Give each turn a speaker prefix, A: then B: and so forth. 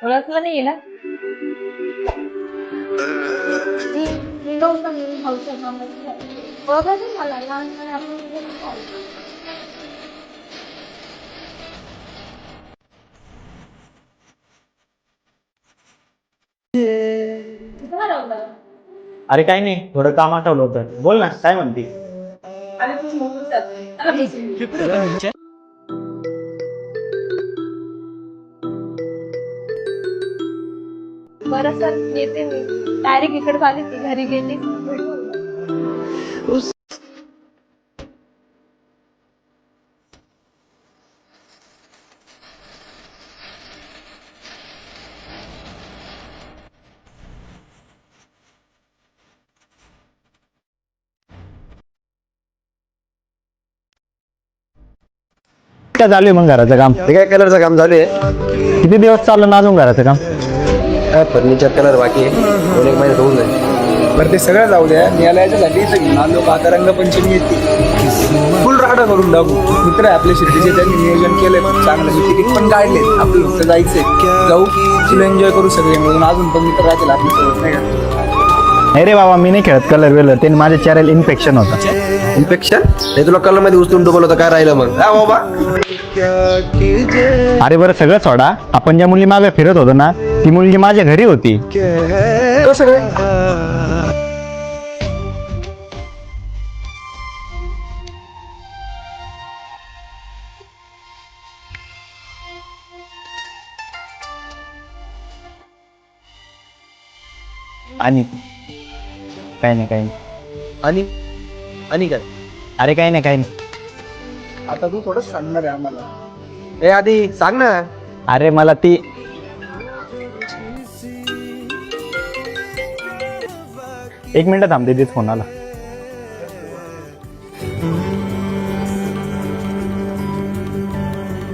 A: ओळखलं नाही ना. मला लहानपणी आपण
B: अरे काही नाही, थोडं काम आठवलं होतं. बोल ना, काय म्हणते?
A: बरं सर, येते मी. डायरेक्ट इकडे आले ती घरी गेली.
B: काय चालू आहे मग घराचं काम?
C: ते काय कलरचं काम चालू आहे.
B: किती दिवस चाललं ना अजून घराचं काम?
C: काय फर्निचर कलर बाकी आहे, 2-1 महिन्यात होऊन जाईल.
D: बरं ते सगळं जाऊ द्या. मी याला याच्यासाठी इथं घेऊन आलो का आता रंगपंचमी येते, फुल राडा करून टाकू. मित्र आहे आपल्या शेतीचे, त्यांनी नियोजन केलंय खूप चांगलं. मी तिकीट पण काढले, आपलं फक्त जायचंय. जाऊ फुल एन्जॉय करू सगळे मिळून. अजून पण मित्र राहतील आपली सोबत, नाही का?
B: नाही रे बाबा, मी नाही खेळत कलर वेलर. त्याने माझ्या चेहऱ्याला इन्फेक्शन होतं.
C: इन्फेक्शन हे तुला कलर मध्ये उचलून डुबवलं तर काय राहिलं मग? हा बाबा,
B: अरे बरं सगळं सोडा. आपण ज्या मुली मागे फिरत होतो ना, ती मुलगी माझ्या घरी होती.
C: कसं काय?
B: आणि काही नाही, काही नाही.
C: आणि आणि काय?
B: अरे काही नाही, काही नाही.
D: आता तू थोडं सांगणार आहे आम्हाला.
C: ए आधी सांग ना.
B: अरे मला ती एक मिनिट थांबते, तीच फोन आला.